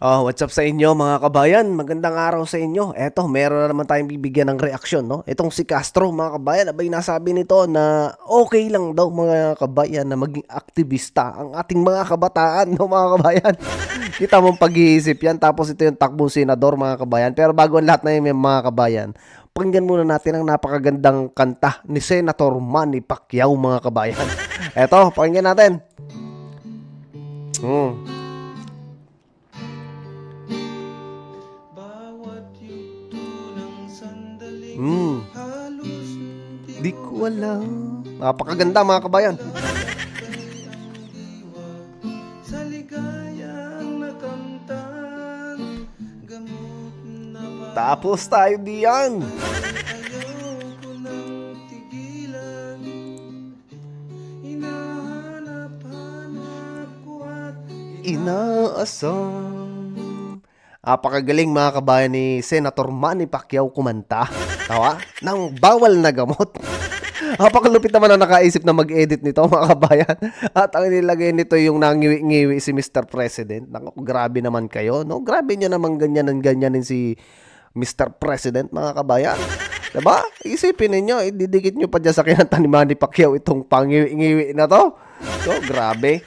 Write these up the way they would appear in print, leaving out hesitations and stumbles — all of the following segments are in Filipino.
What's up sa inyo mga kabayan? Magandang araw sa inyo. Eto, meron na naman tayong bibigyan ng reaksyon, no? Itong si Castro, mga kabayan, abay nasabi nito na okay lang daw mga kabayan na maging aktivista ang ating mga kabataan, no mga kabayan? Kita mong pag-iisip yan. Tapos ito yung takbong senador, mga kabayan. Pero bago ang lahat na yun, mga kabayan, pakinggan muna natin ang napakagandang kanta ni Senator Manny Pacquiao, mga kabayan. Eto, pakinggan natin. Hmm. Bawat yugto ng sandaling Hmm. halos Di ko alam. Napakaganda mga kabayan. ang diwa sa ligayang nakamtan. Gamot na ba Tapos tayo diyan. ayaw ko nang tigilan? Hinahanap-hanap ko at Inaasam. Apakagaling mga kabayan ni Senator Manny Pacquiao kumanta. Tawa? Nang bawal na gamot. Apakalupit naman ang nakaisip na mag-edit nito mga kabayan. At ang nilagay nito yung nangiwi-ngiwi si Mr. President. Naku, grabe naman kayo, no? Grabe nyo naman ganyan si Mr. President mga kabayan. Diba? Isipin ninyo, ididikit nyo pa dyan sa kinanta ni Manny Pacquiao itong pangiwi-ngiwi na to. So, grabe.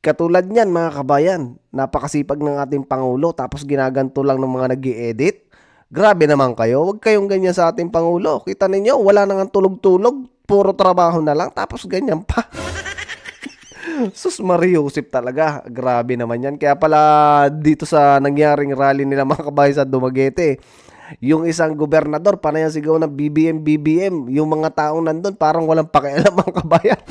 Katulad niyan mga kabayan, napakasipag ng ating Pangulo tapos ginaganto lang ng mga nag-i-edit. Grabe naman kayo, huwag kayong ganyan sa ating Pangulo. Kita ninyo, wala nang tulog-tulog, puro trabaho na lang tapos ganyan pa. Sus Mariusip talaga, grabe naman yan. Kaya pala dito sa nangyaring rally nila mga kabayan sa Dumaguete, yung isang gobernador, panayang sigaw ng BBM, yung mga taong nandun parang walang pakialam mga kabayan.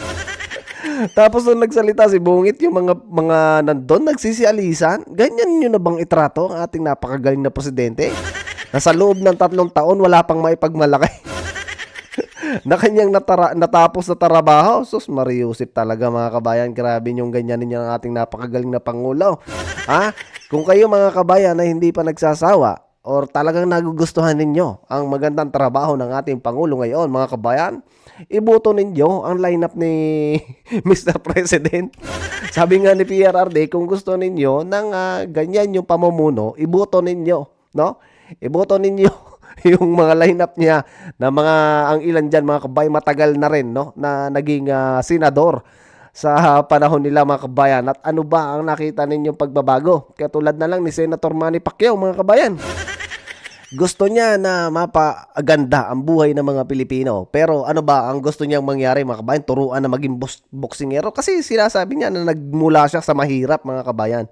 Tapos nung nagsalita si Bungit, yung mga nandun, nagsisialisan. Ganyan nyo na bang itrato ang ating napakagaling na presidente? Nasa loob ng 3 taon, wala pang maipagmalaki. Na kanyang natapos na trabaho. Sus, Mariusip talaga mga kabayan. Grabe yung ganyan ninyo ang ating napakagaling na Pangulo. Ha? Kung kayo mga kabayan na hindi pa nagsasawa, or talagang nagugustuhan ninyo ang magandang trabaho ng ating Pangulo ngayon, mga kabayan, iboto ninyo ang lineup ni Mr. President. Sabi nga ni PRRD, kung gusto ninyo ng ganyan yung pamumuno, iboto ninyo, no? Iboto ninyo yung mga lineup niya na mga ang ilan diyan mga kabayan matagal na rin, no, na naging senador sa panahon nila mga kabayan. At ano ba ang nakita ninyong pagbabago? Katulad na lang ni Senator Manny Pacquiao mga kabayan. Gusto niya na mapaganda ang buhay ng mga Pilipino. Pero ano ba ang gusto niyang mangyari mga kabayan? Turuan na maging boksingero. Kasi sinasabi niya na nagmula siya sa mahirap mga kabayan.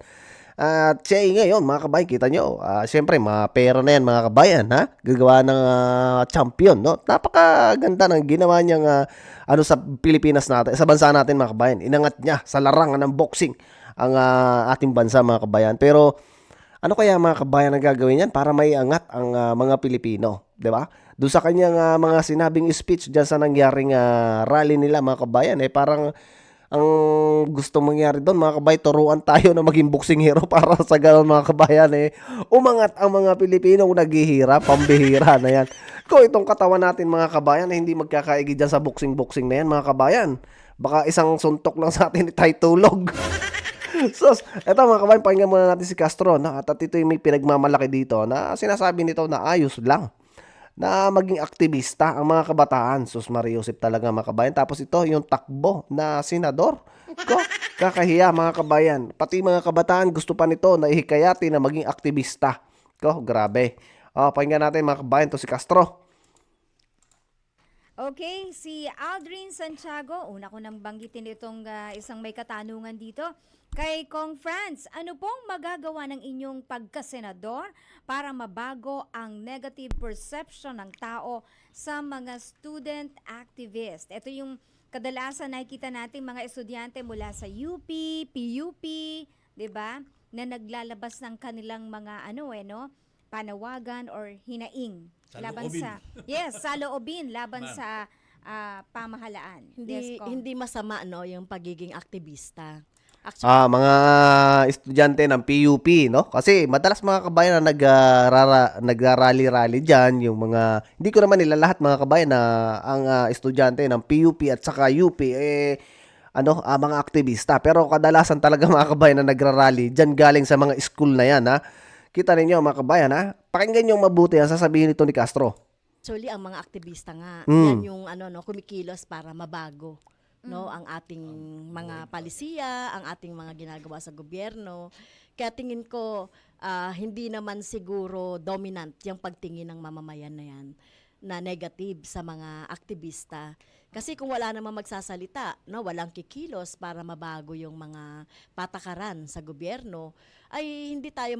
At siya ngayon mga kabayan, kita nyo, syempre mapera na yan mga kabayan, ha? Gagawa ng champion, no? Napakaganda ng ginawa niyang ano sa Pilipinas natin, sa bansa natin mga kabayan. Inangat niya sa larangan ng boxing ang ating bansa mga kabayan. Pero ano kaya mga kabayan ang gagawin yan para may angat ang mga Pilipino, 'di ba? Doon sa kanyang mga sinabing speech diyan sa nangyaring rally nila mga kabayan, parang ang gusto mangyari doon mga kabayan, turuan tayo na maging boxing hero para sa ganoon mga kabayan, umangat ang mga Pilipinong naghihirap, pambihira na yan. Kung itong katawan natin mga kabayan hindi magkakaigi diyan sa boxing na yan mga kabayan, baka isang suntok lang sa atin tayo tulog. Sus, eto mga kabayan, pakinggan muna natin si Castro, no? At ito yung may pinagmamalaki dito na sinasabi nito na ayos lang na maging aktivista ang mga kabataan. Sus, Mariusip talaga mga kabayan. Tapos ito yung takbo na senador. Ko, kakahiya mga kabayan. Pati mga kabataan gusto pa nito na ihikayati na maging aktivista. Ko, grabe. Pakinggan natin mga kabayan to si Castro. Okay, si Aldrin Santiago, una ko nang banggitin itong isang may katanungan dito. Kay Kong France, ano pong magagawa ng inyong pagkasenador para mabago ang negative perception ng tao sa mga student activist? Ito yung kadalasan nakikita natin mga estudyante mula sa UP, PUP, 'di ba? Na naglalabas ng kanilang mga panawagan or hinaing laban Saloobin. sa saloobin laban sa pamahalaan. Hindi Kong. hindi masama no yung pagiging aktivista. Actually, Mga estudyante ng PUP, no? Kasi madalas mga kabayan na nagrarally-rally diyan, yung mga hindi ko naman nila lahat mga kabayan na ang estudyante ng PUP at saka UP mga aktivista. Pero kadalasan talaga mga kabayan na nagrarally, dyan galing sa mga school na yan, ha. Kita ninyo mga kabayan, ha. Pakinggan nyo mabuti ang sasabihin nito ni Castro. Actually, ang mga aktivista nga, Mm. yan yung kumikilos para mabago ang ating mga palisiya, ang ating mga ginagawa sa gobyerno. Kaya tingin ko hindi naman siguro dominant yung pagtingin ng mamamayan na yan na negative sa mga aktivista. Kasi kung wala namang magsasalita, walang kikilos para mabago yung mga patakaran sa gobyerno, ay hindi tayo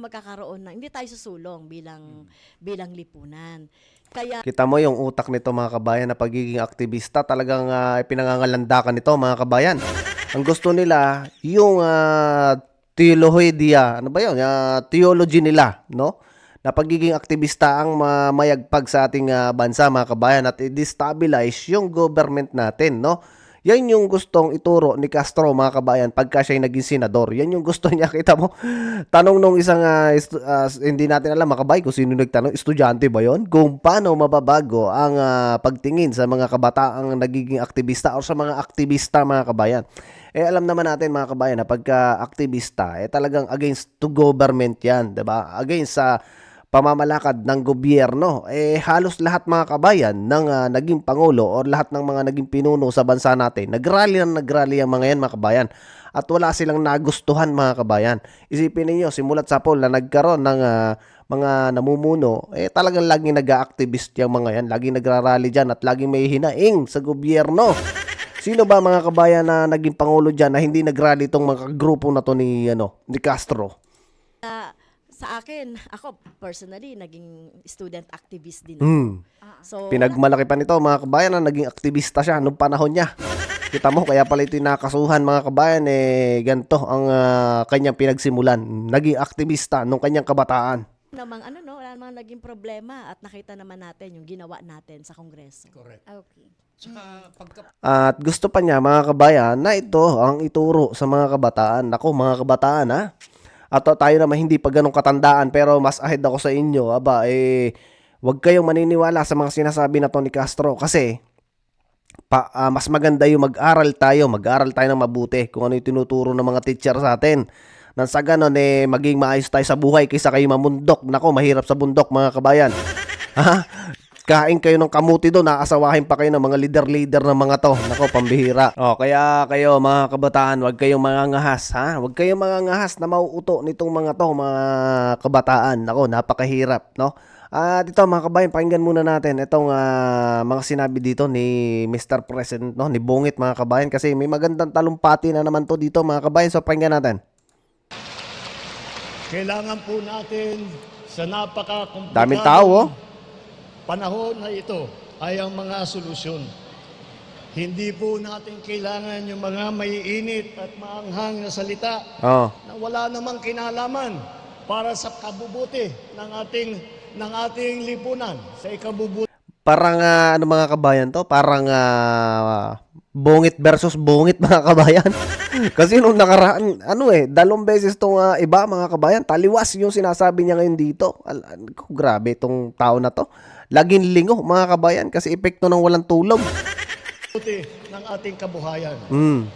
hindi tayo susulong bilang lipunan. Kaya Kita mo yung utak nito mga kabayan na pagiging aktivista, talagang pinangangalandakan nito mga kabayan. Ang gusto nila, yung theology nila, no? Na pagiging aktivista ang mayagpag sa ating bansa mga kabayan at i-destabilize yung government natin, no? Yan yung gustong ituro ni Castro mga kabayan pagka siya'y naging senador. Yan yung gusto niya, kita mo. Tanong nung isang hindi natin alam mga kabayan kung sino nagtanong, estudyante ba yon? Kung paano mababago ang pagtingin sa mga kabataang nagiging aktivista o sa mga aktivista mga kabayan. Alam naman natin mga kabayan na pagka aktivista, talagang against to government yan, 'di ba? Against sa pamamalakad ng gobyerno. Halos lahat mga kabayan ng naging pangulo o lahat ng mga naging pinuno sa bansa natin, nagrally ang mga yan mga kabayan. At wala silang nagustuhan mga kabayan. Isipin niyo simulat sa poll na nagkaroon ng mga namumuno, talagang laging nag-activist yung mga yan, laging nagrarally dyan at laging may hinaing sa gobyerno. Sino ba mga kabayan na naging pangulo dyan na hindi nagrally itong mga grupo na to ni Castro? sa akin, ako personally, naging student activist din ako. Hmm. So, Pinagmalaki pa nito mga kabayan na naging aktivista siya nung panahon niya. Kita mo, kaya pala ito nakasuhan mga kabayan, ganito ang kanyang pinagsimulan. Naging aktivista nung kanyang kabataan. wala namang naging problema at nakita naman natin yung ginawa natin sa Kongreso. Correct. Okay. Tsaka pagka At gusto pa niya mga kabayan na ito ang ituro sa mga kabataan. Ako mga kabataan ha. At tayo naman hindi pa ganun katandaan pero mas ahead ako sa inyo. Wag kayong maniniwala sa mga sinasabi na to ni Castro kasi mas maganda yung mag-aral tayo ng mabuti kung ano yung tinuturo ng mga teacher sa atin. Nang sa ganon maging maayos tayo sa buhay kaysa kayo mamundok. Nako, mahirap sa bundok mga kabayan. Ha? Kain kayo ng kamuti doon, naasawahin pa kayo ng mga leader ng mga to. Nako, pambihira. Kaya kayo mga kabataan, wag kayong mangangahas, ha? Wag kayong mangangahas na mauuto nitong mga to, mga kabataan. Nako, napakahirap, no? Dito mga kabayan, pakinggan muna natin itong mga sinabi dito ni Mr. President, no? Ni Bungit mga kabayan kasi may magandang talumpati na naman to dito mga kabayan. So pakinggan natin. Kailangan po natin sa Daming tao, oh. panahon na ito ay ang mga solusyon. Hindi po natin kailangan yung mga maiinit at maanghang na salita na wala namang kinalaman para sa kabubuti ng ating lipunan, sa ikabubuti. Parang mga kabayan to? Parang bungit versus bungit mga kabayan. Kasi nung nakaraan, dalawang beses tong iba mga kabayan, taliwas yung sinasabi niya ngayon dito. Grabe itong tao na to. Laging lingo mga kabayan kasi epekto ng walang tulog. Ng ating kabuhayan. Mm.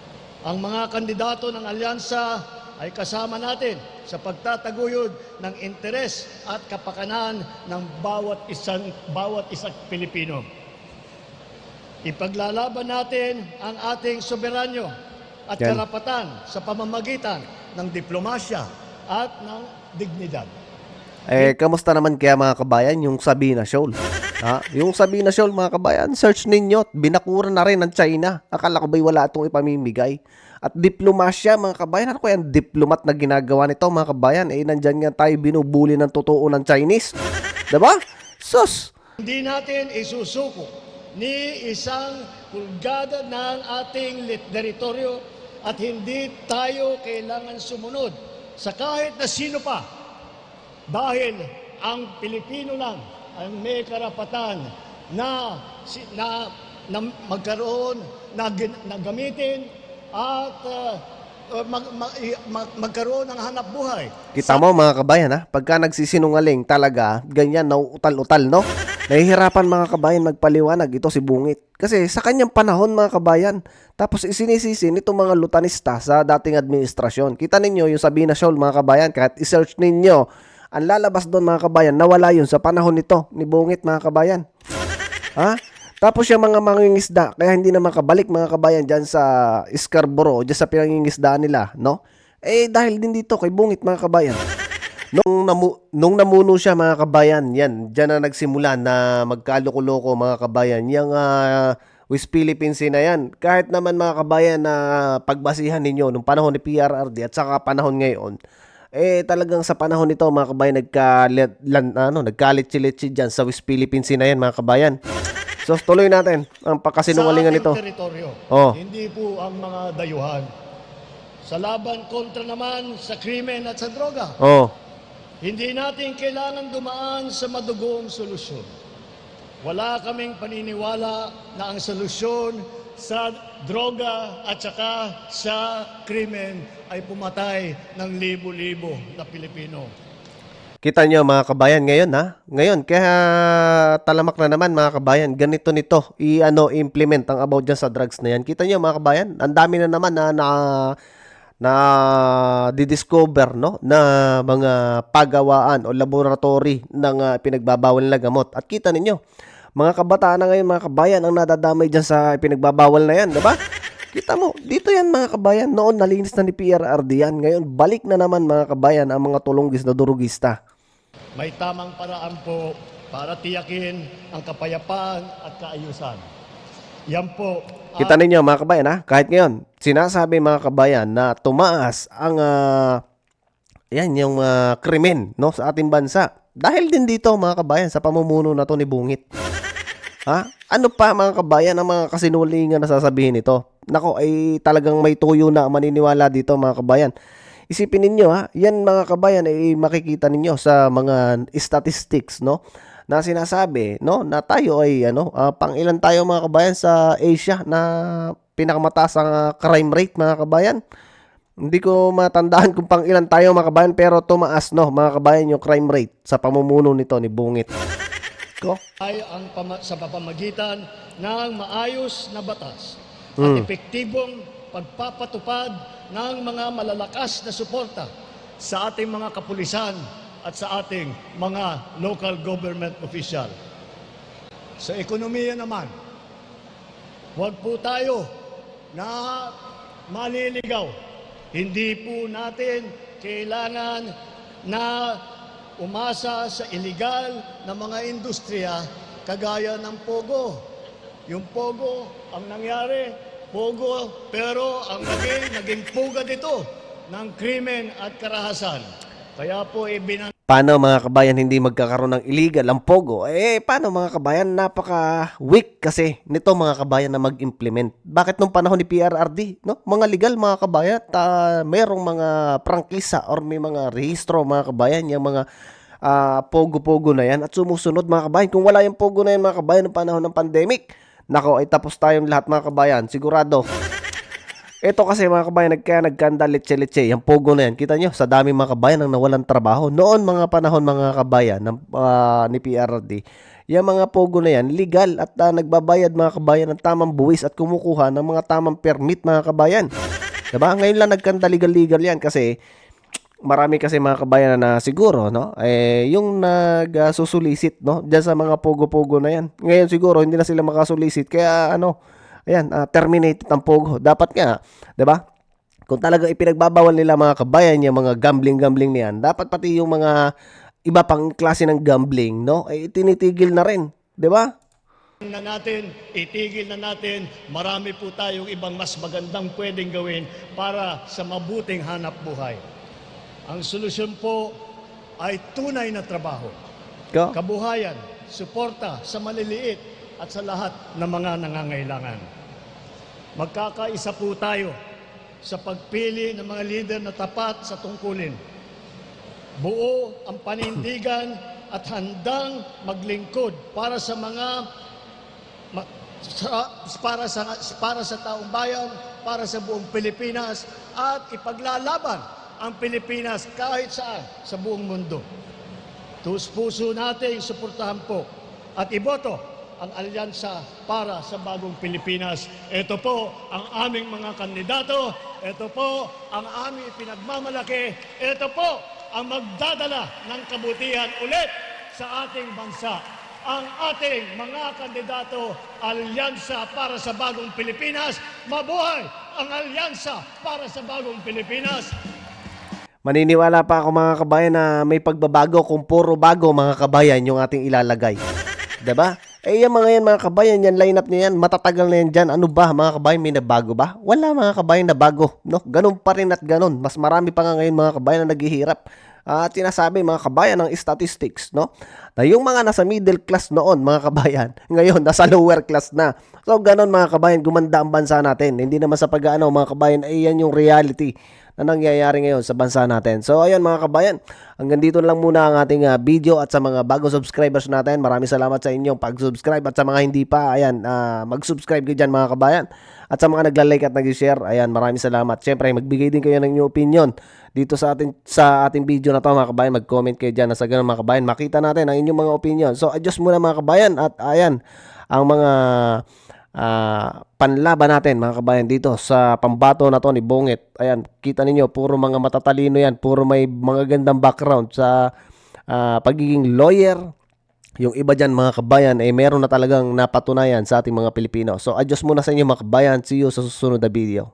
Ang mga kandidato ng alyansa ay kasama natin sa pagtataguyod ng interes at kapakanan ng bawat isang Pilipino. Ipaglalaban natin ang ating soberanyo at Yan. karapatan sa pamamagitan ng diplomasya at ng dignidad. Kamusta naman kaya mga kabayan yung Sabina Shoal? Yung Sabina Shoal mga kabayan, search ninyo, binakuran na rin ng China. Akala ko ba'y wala itong ipamimigay? At diplomasya mga kabayan, ano kaya ang diplomat na ginagawa nito mga kabayan? Nandyan nga tayo binubuli ng totoo ng Chinese. Diba? Sus! Hindi natin isusuko ni isang pulgada ng ating teritoryo at hindi tayo kailangan sumunod sa kahit na sino pa. Dahil ang Pilipino lang ang may karapatan na magkaroon, na gamitin at magkaroon ng hanap buhay. Kita mo mga kabayan pagka nagsisinungaling talaga, ganyan nauutal-utal, no? Nahihirapan mga kabayan magpaliwanag ito si Bungit. Kasi sa kanyang panahon mga kabayan, tapos isinisisi nitong mga lutanista sa dating administrasyon. Kita ninyo yung Sabina Shoal mga kabayan, kahit isearch ninyo, ang lalabas doon mga kabayan, nawala yun sa panahon nito ni Bungit mga kabayan. Ha? Tapos yung mga mangingisda, kaya hindi na makabalik mga kabayan dyan sa Scarborough, dyan sa pinangingisdaan nila, no? Eh dahil din dito kay Bungit mga kabayan. Nung namuno siya mga kabayan, yan, dyan na nagsimula na magkaloko-loko mga kabayan. Yung West Philippine Sea na yan. Kahit naman mga kabayan na pagbasihan ninyo nung panahon ni PRRD at saka panahon ngayon, eh talagang sa panahon nito mga kabayan nagkalit-litsi dyan sa West Philippine Sea na yan mga kabayan. So tuloy natin ang pagkasinungalingan nito. Sa ating teritoryo, Oh. hindi po ang mga dayuhan. Sa laban kontra naman sa krimen at sa droga, Oh. hindi natin kailangan dumaan sa madugong solusyon. Wala kaming paniniwala na ang solusyon sa droga at saka sa krimen ay pumatay ng libo-libo na Pilipino. Kita nyo mga kabayan ngayon ha? Ngayon, kaya talamak na naman mga kabayan, ganito nito, implement ang about dyan sa drugs na yan. Kita nyo mga kabayan, ang dami na naman na didiscover no na mga pagawaan o laboratory ng pinagbabawal na gamot. At kita ninyo, mga kabataan na ngayon mga kabayan ang nadadamay dyan sa pinagbabawal na yan, diba? Kita mo, dito yan mga kabayan, noon nalinis na ni PRRD yan. Ngayon, balik na naman mga kabayan ang mga tulunggis na durugista. May tamang paraan po para tiyakin ang kapayapaan at kaayusan. Yan po Kita ninyo mga kabayan ha, kahit ngayon, sinasabi mga kabayan na tumaas ang yung krimen no, sa ating bansa. Dahil din dito mga kabayan sa pamumuno na to ni Bungit. Ha? Ano pa mga kabayan ang mga kasinungalingan na sasabihin nito? Nako ay talagang may tuyo na maniniwala dito mga kabayan. Isipin ninyo ha, yan mga kabayan ay makikita ninyo sa mga statistics no na sinasabi no na tayo ay pang-ilan tayo mga kabayan sa Asia na pinakamataas ang crime rate mga kabayan. Hindi ko matandaan kung pang-ilan tayo mga kabayan pero tumaas no mga kabayan yung crime rate sa pamumuno nito ni Bungit. Ko? ay sa pamamagitan ng maayos na batas at epektibong pagpapatupad ng mga malalakas na suporta sa ating mga kapulisan at sa ating mga local government official. Sa ekonomiya naman, huwag po tayo na maliligaw. Hindi po natin kailangan na umasa sa illegal na mga industriya kagaya ng Pogo. Yung Pogo, ang nangyari, Pogo, pero ang naging pugad ito ng krimen at karahasan. Kaya po Paano mga kabayan hindi magkakaroon ng illegal ang Pogo? Paano mga kabayan? Napaka-weak kasi nito mga kabayan na mag-implement. Bakit nung panahon ni PRRD? No? Mga legal mga kabayan, mayroong mga prangkisa or may mga rehistro mga kabayan, yung mga Pogo-Pogo na yan at sumusunod mga kabayan. Kung wala yung Pogo na yan mga kabayan ng panahon ng pandemic, nako ay tapos tayong lahat mga kabayan, sigurado. Ito kasi mga kabayan, nagkanda litse-litse. Yung Pogo na yan, kita nyo, sa dami mga kabayan ang nawalan trabaho. Noon mga panahon mga kabayan ni PRRD, yung mga Pogo na yan, legal at nagbabayad mga kabayan ng tamang buwis at kumukuha ng mga tamang permit mga kabayan. Diba? Ngayon lang nagkanda legal yan kasi marami kasi mga kabayan na siguro, no? Yung nagsusulisit, no? Diyan sa mga Pogo-Pogo na yan. Ngayon siguro, hindi na sila makasulisit. Kaya ayan, terminated ang Pogo. Dapat nga, 'di ba? Kung talaga ipinagbabawal nila mga kabayan yung mga gambling niyan, dapat pati yung mga iba pang klase ng gambling, no? Tinitigil na rin, 'di ba? itigil na natin, marami po tayong ibang mas magandang pwedeng gawin para sa mabuting hanap buhay. Ang solusyon po ay tunay na trabaho, kabuhayan, suporta sa maliliit at sa lahat ng mga nangangailangan. Magkakaisa po tayo sa pagpili ng mga lider na tapat sa tungkulin. Buo ang panindigan at handang maglingkod para sa para sa taong bayan, para sa buong Pilipinas at ipaglalaban ang Pilipinas kahit saan sa buong mundo. Puso nating suportahan po at iboto ang alyansa para sa bagong Pilipinas. Ito po ang aming mga kandidato. Ito po ang aming pinagmamalaki. Ito po ang magdadala ng kabutihan ulit sa ating bansa. Ang ating mga kandidato, Alyansa para sa Bagong Pilipinas. Mabuhay ang Alyansa para sa Bagong Pilipinas. Maniniwala pa ako mga kabayan na may pagbabago kung puro bago mga kabayan yung ating ilalagay. 'Di ba? Eh yung mga yan mga kabayan, yan lineup niya yan, matatagal na yan dyan. Ano ba mga kabayan, may nabago ba? Wala mga kabayan na bago, no? Ganun pa rin at ganun. Mas marami pa nga ngayon mga kabayan na naghihirap. At sinasabi mga kabayan ng statistics, no? Na yung mga nasa middle class noon mga kabayan, ngayon nasa lower class na. So ganun mga kabayan, gumanda ang bansa natin. Hindi naman sa pag-ano mga kabayan, ay yan yung reality na nangyayari ngayon sa bansa natin. So ayun mga kabayan, hanggang dito lang muna ang ating video. At sa mga bagong subscribers natin, maraming salamat sa inyong pag-subscribe. At sa mga hindi pa, ayan, mag-subscribe kayo dyan mga kabayan. At sa mga nagla-like at nag-share, ayan, maraming salamat. Siyempre, magbigay din kayo ng inyong opinion dito sa ating video na to mga kabayan. Mag-comment kayo dyan na sa ganun mga kabayan, makita natin ang inyong mga opinion. So adjust muna mga kabayan. At ayan, ang mga panlaban natin mga kabayan dito sa pambato na to ni Bongit. Ayan, kita ninyo, puro mga matatalino yan, puro may mga gandang background sa pagiging lawyer. Yung iba dyan mga kabayan ay meron na talagang napatunayan sa ating mga Pilipino. So adjust muna sa inyo mga kabayan. See you sa susunod na video.